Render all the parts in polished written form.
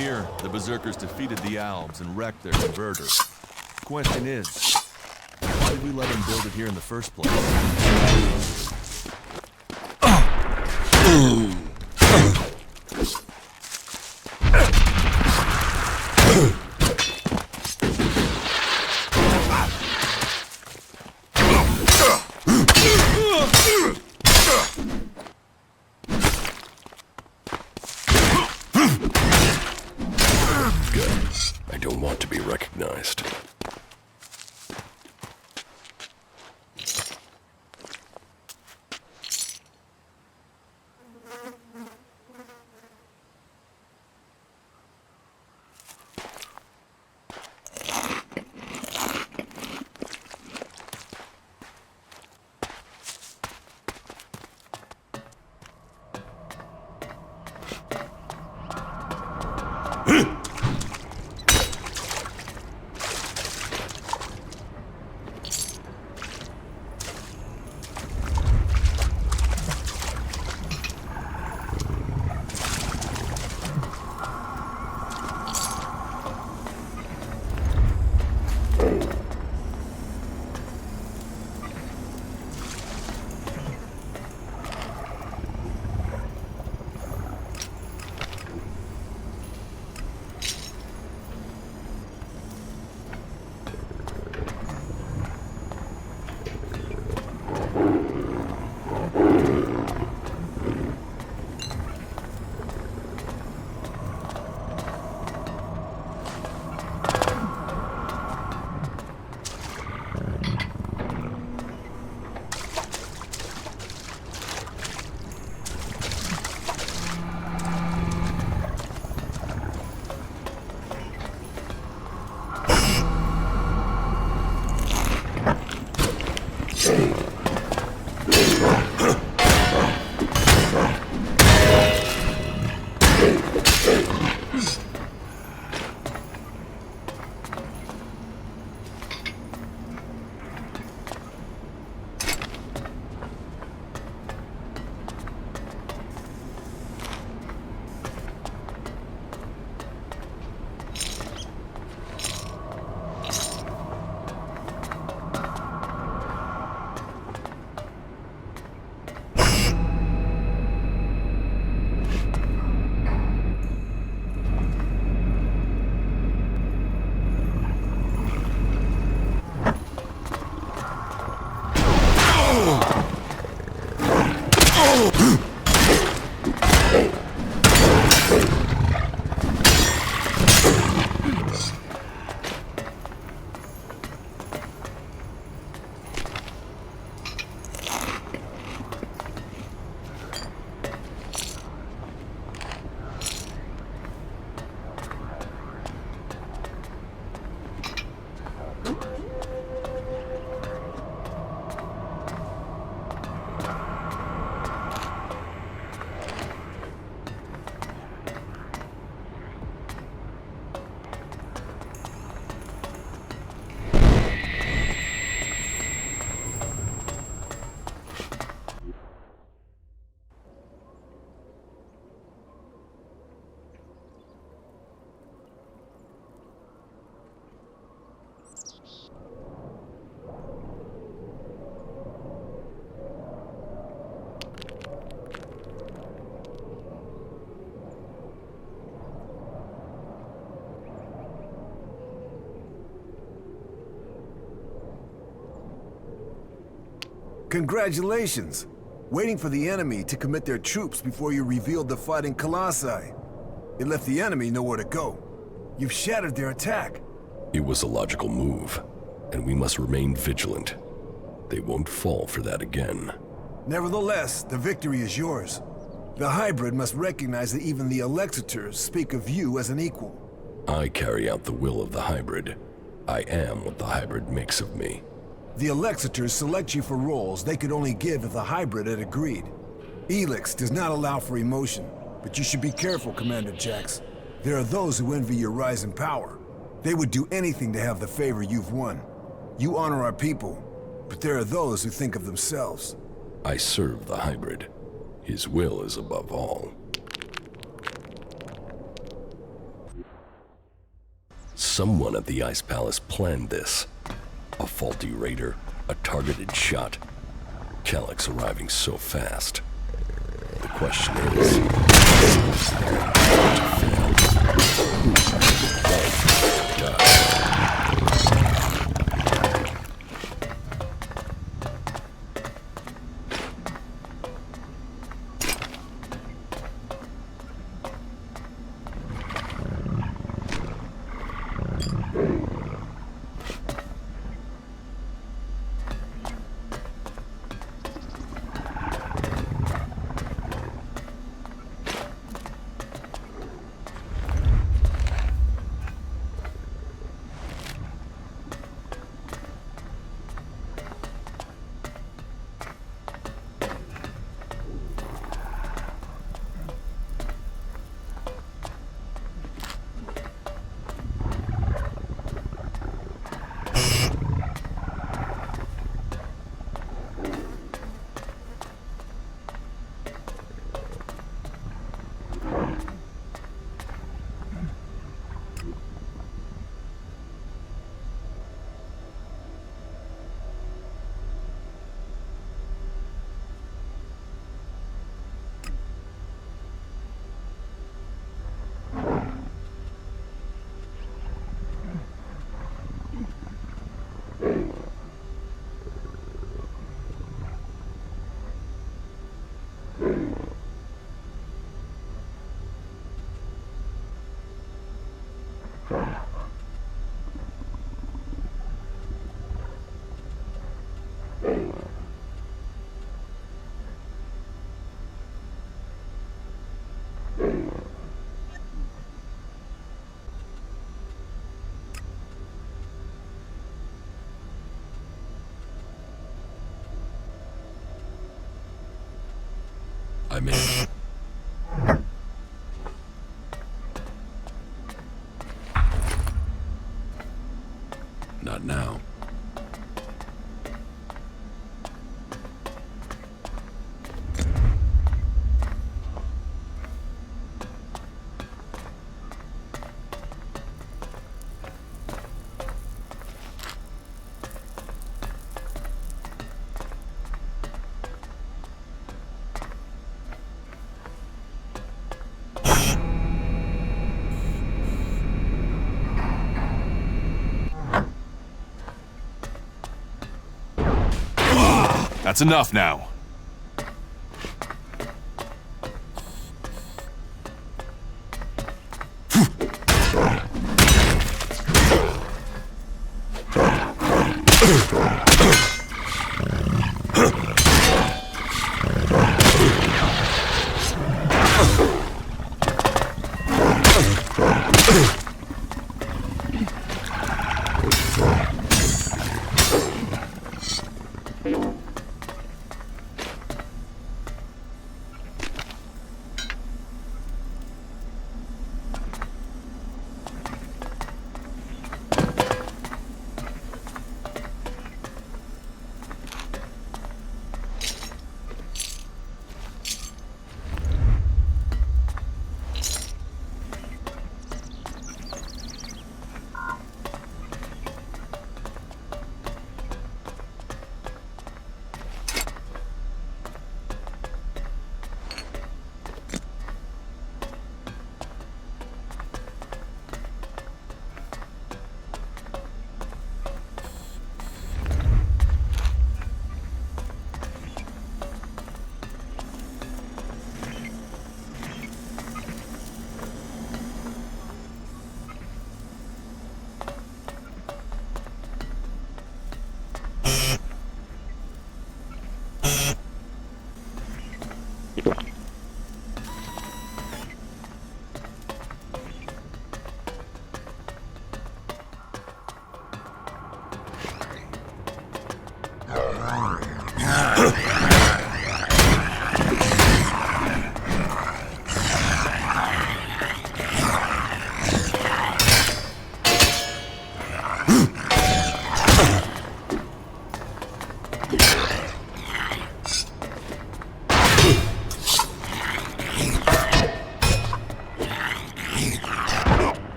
here, the Berserkers defeated the Alps and wrecked their converter. The question is, why did we let them build it here in the first place? I don't want to be recognized. Congratulations! Waiting for the enemy to commit their troops before you revealed the fighting Colossi. It left the enemy nowhere to go. You've shattered their attack. It was a logical move, and we must remain vigilant. They won't fall for that again. Nevertheless, the victory is yours. The hybrid must recognize that even the Elexitors speak of you as an equal. I carry out the will of the hybrid. I am what the hybrid makes of me. The Elexitors select you for roles they could only give if the hybrid had agreed. Elex does not allow for emotion, but you should be careful, Commander Jax. There are those who envy your rise in power. They would do anything to have the favor you've won. You honor our people, but there are those who think of themselves. I serve the hybrid. His will is above all. Someone at the Ice Palace planned this. A faulty raider, a targeted shot. Calyx arriving so fast. The question is, I'm in. Not now. That's enough now.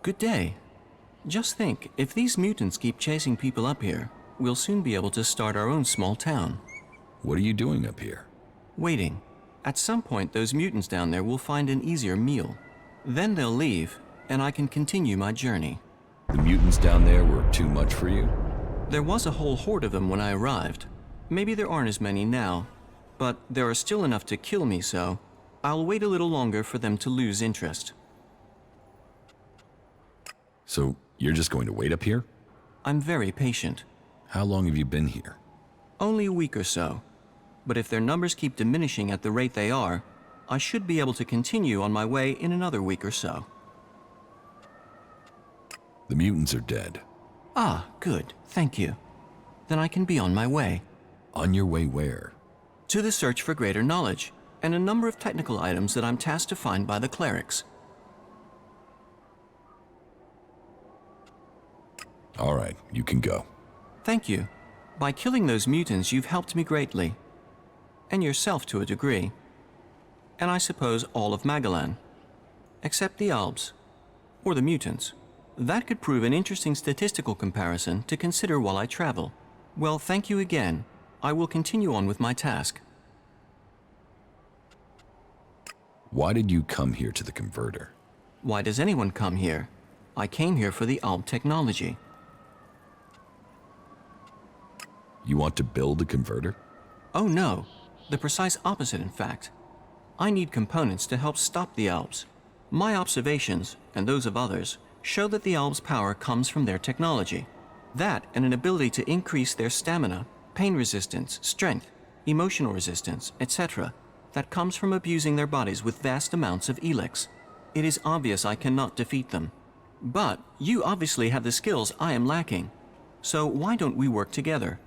Good day. Just think, if these mutants keep chasing people up here, we'll soon be able to start our own small town. What are you doing up here? Waiting. At some point, those mutants down there will find an easier meal. Then they'll leave, and I can continue my journey. The mutants down there were too much for you? There was a whole horde of them when I arrived. Maybe there aren't as many now, but there are still enough to kill me, so I'll wait a little longer for them to lose interest. So, you're just going to wait up here? I'm very patient. How long have you been here? Only a week or so. But if their numbers keep diminishing at the rate they are, I should be able to continue on my way in another week or so. The mutants are dead. Ah, good. Thank you. Then I can be on my way. On your way where? To the search for greater knowledge, and a number of technical items that I'm tasked to find by the clerics. All right, you can go. Thank you. By killing those mutants, you've helped me greatly. And yourself to a degree. And I suppose all of Magellan. Except the Albs. Or the mutants. That could prove an interesting statistical comparison to consider while I travel. Well, thank you again. I will continue on with my task. Why did you come here to the converter? Why does anyone come here? I came here for the Alb technology. You want to build a converter? Oh no, the precise opposite in fact. I need components to help stop the Albs. My observations, and those of others, show that the Albs' power comes from their technology. That and an ability to increase their stamina, pain resistance, strength, emotional resistance, etc. that comes from abusing their bodies with vast amounts of Elex. It is obvious I cannot defeat them. But you obviously have the skills I am lacking. So why don't we work together?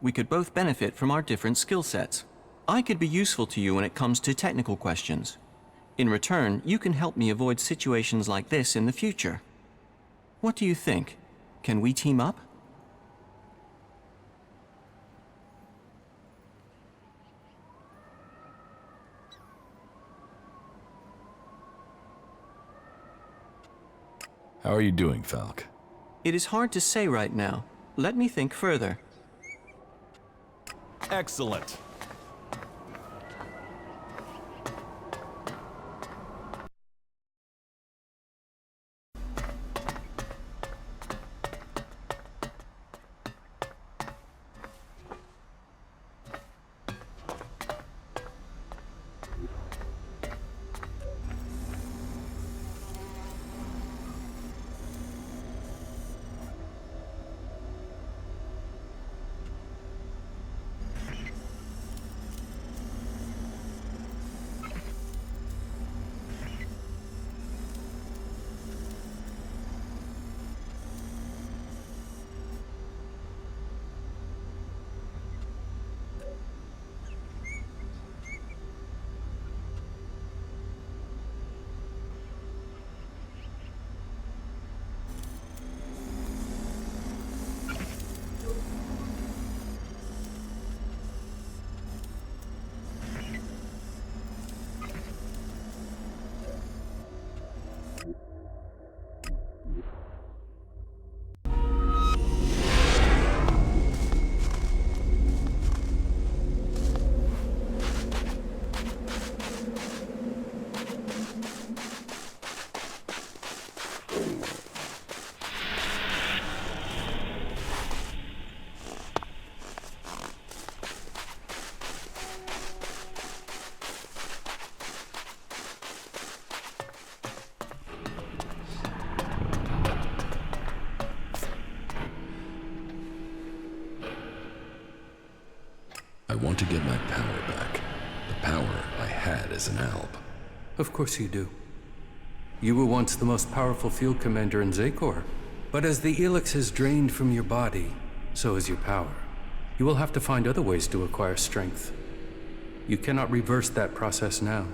We could both benefit from our different skill sets. I could be useful to you when it comes to technical questions. In return, you can help me avoid situations like this in the future. What do you think? Can we team up? How are you doing, Falk? It is hard to say right now. Let me think further. Excellent. I want to get my power back. The power I had as an Alb. Of course you do. You were once the most powerful field commander in Zakor. But as the Elex is drained from your body, so is your power. You will have to find other ways to acquire strength. You cannot reverse that process now.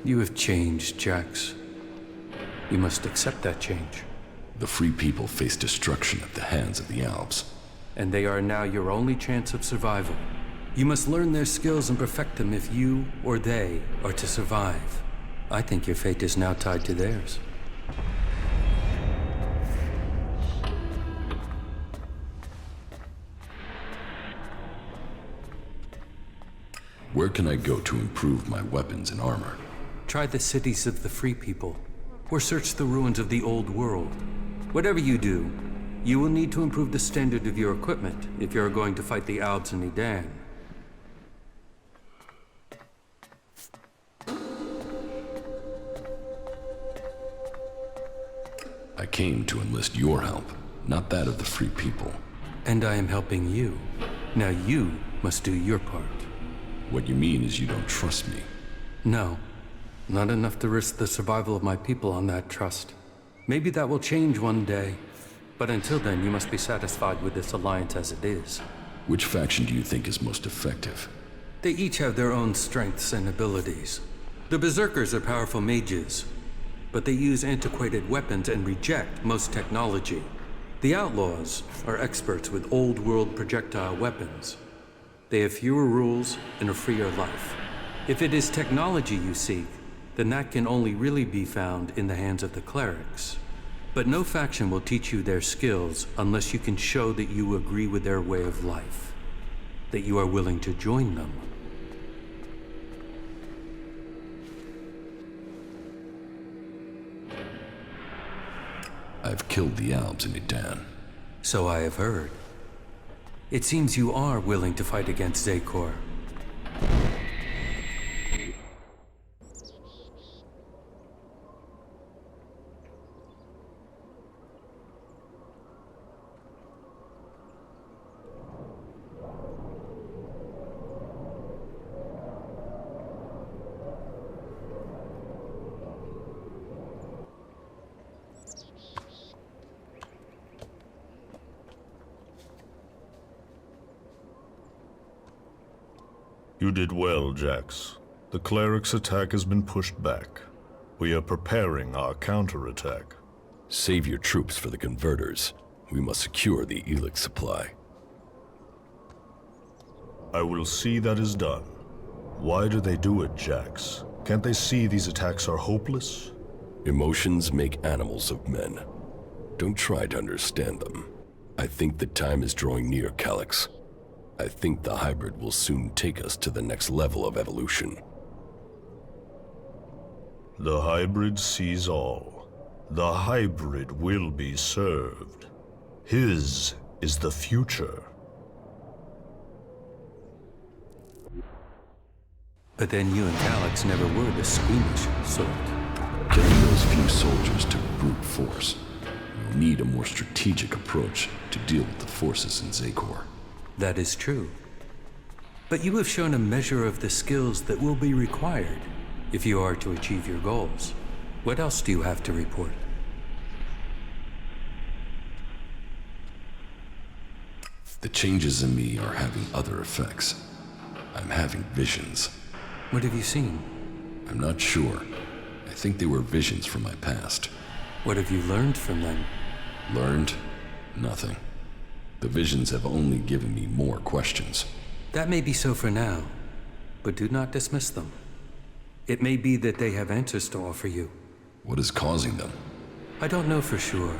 You have changed, Jax. You must accept that change. The free people face destruction at the hands of the Albs. And they are now your only chance of survival. You must learn their skills and perfect them if you or they are to survive. I think your fate is now tied to theirs. Where can I go to improve my weapons and armor? Try the cities of the Free People, or search the ruins of the Old World. Whatever you do, you will need to improve the standard of your equipment if you are going to fight the Albs and Edan. I came to enlist your help, not that of the Free People. And I am helping you. Now you must do your part. What you mean is you don't trust me. No, not enough to risk the survival of my people on that trust. Maybe that will change one day, but until then you must be satisfied with this alliance as it is. Which faction do you think is most effective? They each have their own strengths and abilities. The Berserkers are powerful mages, but they use antiquated weapons and reject most technology. The Outlaws are experts with old-world projectile weapons. They have fewer rules and a freer life. If it is technology you seek, then that can only really be found in the hands of the clerics. But no faction will teach you their skills unless you can show that you agree with their way of life, that you are willing to join them. I've killed the Albs in Edan. So I have heard. It seems you are willing to fight against Zakor. You did well, Jax. The cleric's attack has been pushed back. We are preparing our counterattack. Save your troops for the converters. We must secure the Elex supply. I will see that is done. Why do they do it, Jax? Can't they see these attacks are hopeless? Emotions make animals of men. Don't try to understand them. I think the time is drawing near, Calyx. I think the hybrid will soon take us to the next level of evolution. The hybrid sees all. The hybrid will be served. His is the future. But then you and Calyx never were the squeamish sort. Killing those few soldiers took brute force. We'll need a more strategic approach to deal with the forces in Zakor. That is true. But you have shown a measure of the skills that will be required if you are to achieve your goals. What else do you have to report? The changes in me are having other effects. I'm having visions. What have you seen? I'm not sure. I think they were visions from my past. What have you learned from them? Learned? Nothing. The visions have only given me more questions. That may be so for now, but do not dismiss them. It may be that they have answers to offer you. What is causing them? I don't know for sure.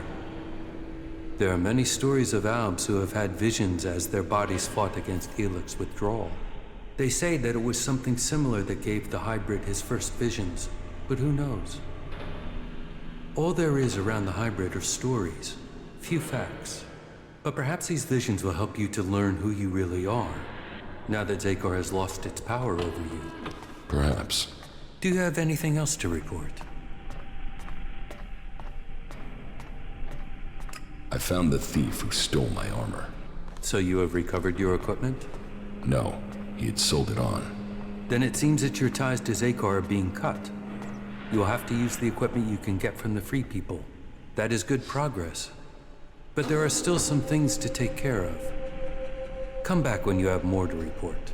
There are many stories of Albs who have had visions as their bodies fought against Elex withdrawal. They say that it was something similar that gave the hybrid his first visions, but who knows? All there is around the hybrid are stories, few facts. But perhaps these visions will help you to learn who you really are, now that Zakor has lost its power over you. Perhaps. Do you have anything else to report? I found the thief who stole my armor. So you have recovered your equipment? No, he had sold it on. Then it seems that your ties to Zakor are being cut. You will have to use the equipment you can get from the Free People. That is good progress. But there are still some things to take care of. Come back when you have more to report.